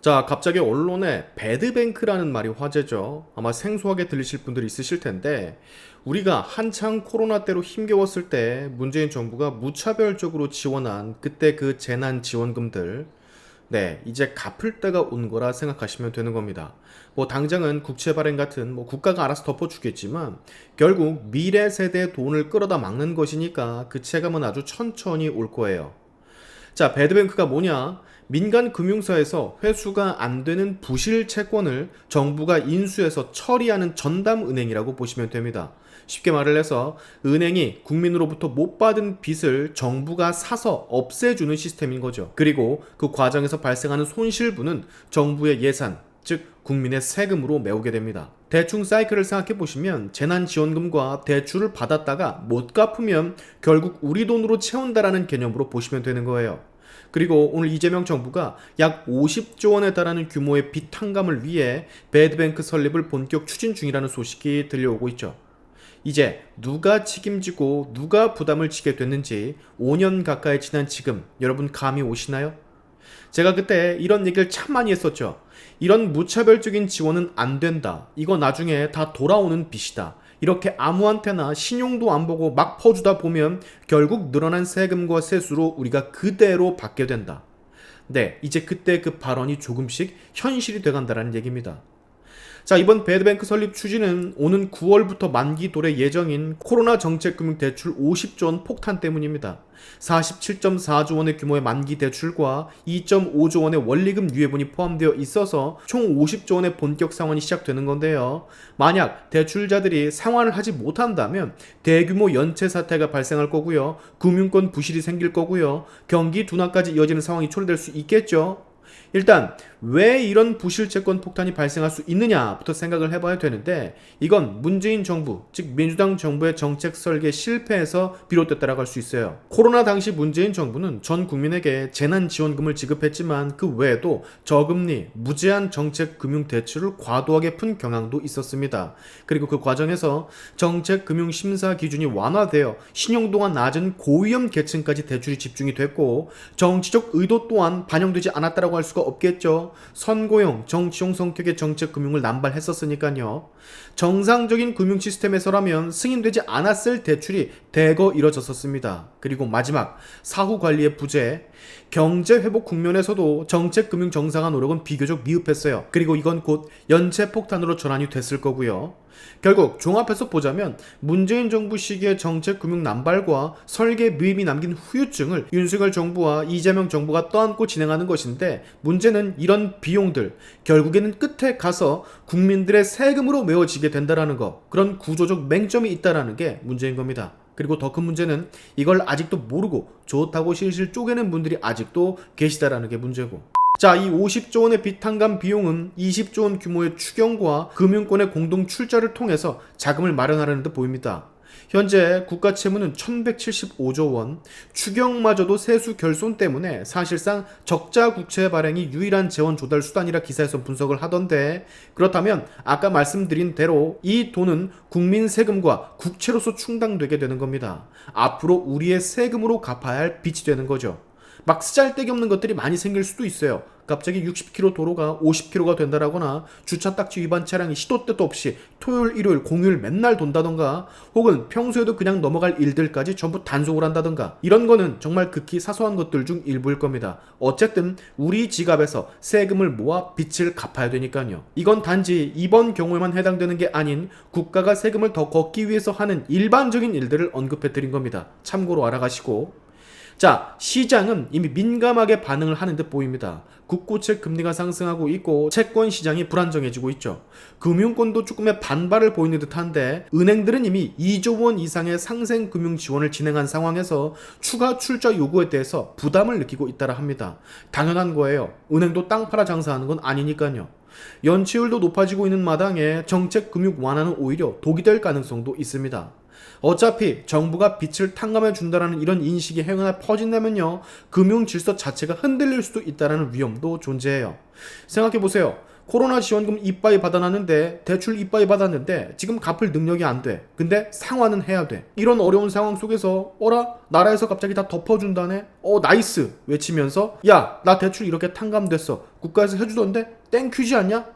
자, 갑자기 언론에 배드뱅크라는 말이 화제죠. 아마 생소하게 들리실 분들이 있으실 텐데, 우리가 한창 코로나 때로 힘겨웠을 때 문재인 정부가 무차별적으로 지원한 그때 그 재난 지원금들, 네, 이제 갚을 때가 온 거라 생각하시면 되는 겁니다. 뭐 당장은 국채 발행 같은 국가가 알아서 덮어주겠지만 결국 미래 세대의 돈을 끌어다 막는 것이니까 그 체감은 아주 천천히 올 거예요. 자, 배드뱅크가 뭐냐? 민간 금융사에서 회수가 안 되는 부실 채권을 정부가 인수해서 처리하는 전담 은행이라고 보시면 됩니다. 쉽게 말을 해서 은행이 국민으로부터 못 받은 빚을 정부가 사서 없애주는 시스템인 거죠. 그리고 그 과정에서 발생하는 손실분은 정부의 예산, 즉 국민의 세금으로 메우게 됩니다. 대충 사이클을 생각해 보시면 재난지원금과 대출을 받았다가 못 갚으면 결국 우리 돈으로 채운다라는 개념으로 보시면 되는 거예요. 그리고 오늘 이재명 정부가 약 50조 원에 달하는 규모의 빚 탕감을 위해 배드뱅크 설립을 본격 추진 중이라는 소식이 들려오고 있죠. 이제 누가 책임지고 누가 부담을 지게 됐는지 5년 가까이 지난 지금 여러분 감이 오시나요? 제가 그때 이런 얘기를 참 많이 했었죠. 이런 무차별적인 지원은 안 된다. 이거 나중에 다 돌아오는 빚이다. 이렇게 아무한테나 신용도 안 보고 막 퍼주다 보면 결국 늘어난 세금과 세수로 우리가 그대로 받게 된다. 네, 이제 그때 그 발언이 조금씩 현실이 돼간다는 얘기입니다. 자, 이번 배드뱅크 설립 추진은 오는 9월부터 만기 도래 예정인 코로나 정책금융대출 50조 원 폭탄 때문입니다. 47.4조 원의 규모의 만기 대출과 2.5조 원의 원리금 유예분이 포함되어 있어서 총 50조 원의 본격 상환이 시작되는 건데요. 만약 대출자들이 상환을 하지 못한다면 대규모 연체 사태가 발생할 거고요. 금융권 부실이 생길 거고요. 경기 둔화까지 이어지는 상황이 초래될 수 있겠죠. 일단 왜 이런 부실채권 폭탄이 발생할 수 있느냐부터 생각을 해봐야 되는데, 이건 문재인 정부, 즉 민주당 정부의 정책 설계 실패에서 비롯됐다라고 할 수 있어요. 코로나 당시 문재인 정부는 전 국민에게 재난지원금을 지급했지만 그 외에도 저금리, 무제한 정책 금융 대출을 과도하게 푼 경향도 있었습니다. 그리고 그 과정에서 정책 금융 심사 기준이 완화되어 신용도가 낮은 고위험 계층까지 대출이 집중이 됐고, 정치적 의도 또한 반영되지 않았다라고 할 수가 없겠죠. 선거용, 정치용 성격의 정책 금융을 남발했었으니까요. 정상적인 금융 시스템에서라면 승인되지 않았을 대출이 대거 이뤄졌었습니다. 그리고 마지막, 사후 관리의 부재, 경제 회복 국면에서도 정책 금융 정상화 노력은 비교적 미흡했어요. 그리고 이건 곧 연체 폭탄으로 전환이 됐을 거고요. 결국 종합해서 보자면 문재인 정부 시기의 정책 금융 남발과 설계 미흡이 남긴 후유증을 윤석열 정부와 이재명 정부가 떠안고 진행하는 것인데, 문제는 이런 비용들 결국에는 끝에 가서 국민들의 세금으로 메워지게 된다라는 거, 그런 구조적 맹점이 있다라는 게 문제인 겁니다. 그리고 더 큰 문제는 이걸 아직도 모르고 좋다고 실실 쪼개는 분들이 아직도 계시다라는 게 문제고, 자, 이 50조 원의 빚 탕감 비용은 20조 원 규모의 추경과 금융권의 공동 출자를 통해서 자금을 마련하려는 듯 보입니다. 현재 국가 채무는 1175조 원, 추경마저도 세수 결손 때문에 사실상 적자 국채 발행이 유일한 재원 조달 수단이라 기사에서 분석을 하던데, 그렇다면 아까 말씀드린 대로 이 돈은 국민 세금과 국채로서 충당되게 되는 겁니다. 앞으로 우리의 세금으로 갚아야 할 빚이 되는 거죠. 막 쓰잘데기 없는 것들이 많이 생길 수도 있어요. 갑자기 60km 도로가 50km가 된다라거나 주차 딱지 위반 차량이 시도 때도 없이 토요일, 일요일, 공휴일 맨날 돈다던가, 혹은 평소에도 그냥 넘어갈 일들까지 전부 단속을 한다던가, 이런 거는 정말 극히 사소한 것들 중 일부일 겁니다. 어쨌든 우리 지갑에서 세금을 모아 빚을 갚아야 되니까요. 이건 단지 이번 경우에만 해당되는 게 아닌 국가가 세금을 더 걷기 위해서 하는 일반적인 일들을 언급해 드린 겁니다. 참고로 알아가시고, 자, 시장은 이미 민감하게 반응을 하는 듯 보입니다. 국고채 금리가 상승하고 있고 채권 시장이 불안정해지고 있죠. 금융권도 조금의 반발을 보이는 듯한데, 은행들은 이미 2조 원 이상의 상생 금융 지원을 진행한 상황에서 추가 출자 요구에 대해서 부담을 느끼고 있다라 합니다. 당연한 거예요. 은행도 땅 팔아 장사하는 건 아니니까요. 연체율도 높아지고 있는 마당에 정책 금융 완화는 오히려 독이 될 가능성도 있습니다. 어차피 정부가 빚을 탕감해 준다라는 이런 인식이 행여나 퍼진다면요, 금융 질서 자체가 흔들릴 수도 있다라는 위험도 존재해요. 생각해보세요. 코로나 지원금 이빠이 받아놨는데 대출 이빠이 받았는데 지금 갚을 능력이 안 돼. 근데 상환은 해야 돼. 이런 어려운 상황 속에서 어라? 나라에서 갑자기 다 덮어준다네? 나이스! 외치면서 야, 나 대출 이렇게 탕감됐어. 국가에서 해주던데? 땡큐지 않냐?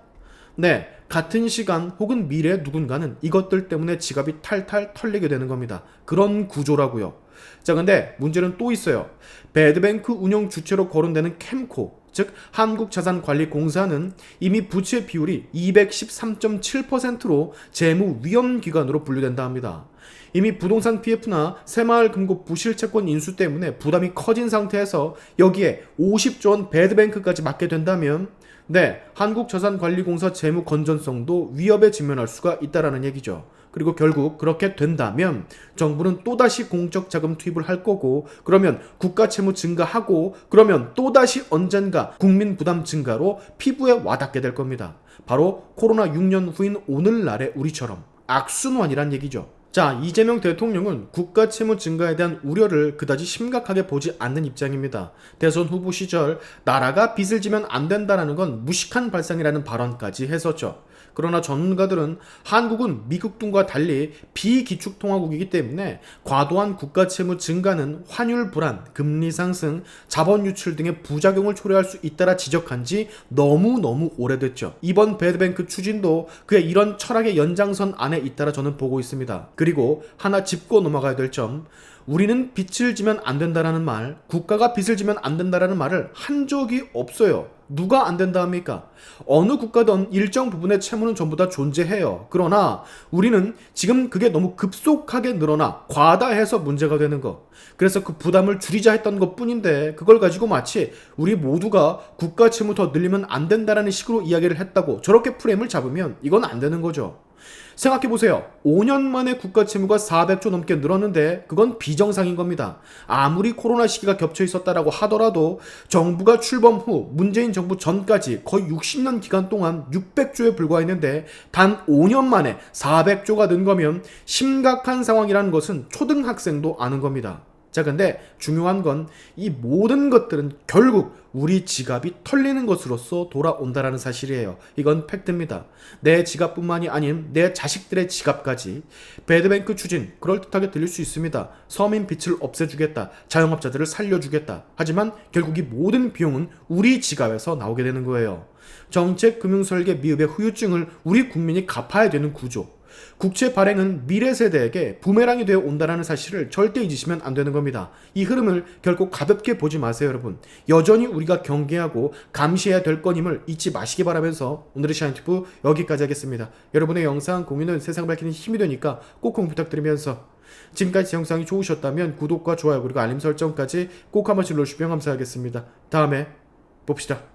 네, 같은 시간 혹은 미래의 누군가는 이것들 때문에 지갑이 탈탈 털리게 되는 겁니다. 그런 구조라고요. 자, 근데 문제는 또 있어요. 배드뱅크 운영 주체로 거론되는 캠코, 즉 한국자산관리공사는 이미 부채 비율이 213.7%로 재무 위험 기관으로 분류된다 합니다. 이미 부동산 PF나 새마을금고 부실채권 인수 때문에 부담이 커진 상태에서 여기에 50조 원 배드뱅크까지 맡게 된다면 네, 한국자산관리공사 재무 건전성도 위협에 직면할 수가 있다라는 얘기죠. 그리고 결국 그렇게 된다면 정부는 또다시 공적 자금 투입을 할 거고, 그러면 국가 채무 증가하고, 그러면 또다시 언젠가 국민 부담 증가로 피부에 와닿게 될 겁니다. 바로 코로나 6년 후인 오늘날의 우리처럼 악순환이란 얘기죠. 자, 이재명 대통령은 국가 채무 증가에 대한 우려를 그다지 심각하게 보지 않는 입장입니다. 대선 후보 시절 나라가 빚을 지면 안 된다는 건 무식한 발상이라는 발언까지 했었죠. 그러나 전문가들은 한국은 미국 등과 달리 비기축통화국이기 때문에 과도한 국가 채무 증가는 환율 불안, 금리 상승, 자본 유출 등의 부작용을 초래할 수 있다라 지적한 지 너무너무 오래됐죠. 이번 배드뱅크 추진도 그의 이런 철학의 연장선 안에 있다라 저는 보고 있습니다. 그리고 하나 짚고 넘어가야 될 점, 우리는 빚을 지면 안 된다라는 말, 국가가 빚을 지면 안 된다라는 말을 한 적이 없어요. 누가 안 된다 합니까? 어느 국가든 일정 부분의 채무는 전부 다 존재해요. 그러나 우리는 지금 그게 너무 급속하게 늘어나 과다해서 문제가 되는 거. 그래서 그 부담을 줄이자 했던 것 뿐인데 그걸 가지고 마치 우리 모두가 국가 채무 더 늘리면 안 된다라는 식으로 이야기를 했다고 저렇게 프레임을 잡으면 이건 안 되는 거죠. 생각해보세요. 5년 만에 국가 채무가 400조 넘게 늘었는데 그건 비정상인 겁니다. 아무리 코로나 시기가 겹쳐 있었다라고 하더라도 정부가 출범 후 문재인 정부 전까지 거의 60년 기간 동안 600조에 불과했는데 단 5년 만에 400조가 는 거면 심각한 상황이라는 것은 초등학생도 아는 겁니다. 자, 근데 중요한 건 이 모든 것들은 결국 우리 지갑이 털리는 것으로서 돌아온다라는 사실이에요. 이건 팩트입니다. 내 지갑뿐만이 아닌 내 자식들의 지갑까지. 배드뱅크 추진 그럴듯하게 들릴 수 있습니다. 서민 빚을 없애주겠다. 자영업자들을 살려주겠다. 하지만 결국 이 모든 비용은 우리 지갑에서 나오게 되는 거예요. 정책 금융설계 미흡의 후유증을 우리 국민이 갚아야 되는 구조. 국채 발행은 미래 세대에게 부메랑이 되어 온다는 사실을 절대 잊으시면 안 되는 겁니다. 이 흐름을 결코 가볍게 보지 마세요, 여러분. 여전히 우리가 경계하고 감시해야 될 건임을 잊지 마시기 바라면서 오늘의 샤인튜브 여기까지 하겠습니다. 여러분의 영상 공유는 세상 밝히는 힘이 되니까 꼭 공유 부탁드리면서 지금까지 영상이 좋으셨다면 구독과 좋아요 그리고 알림 설정까지 꼭 한 번씩 눌러주시면 감사하겠습니다. 다음에 봅시다.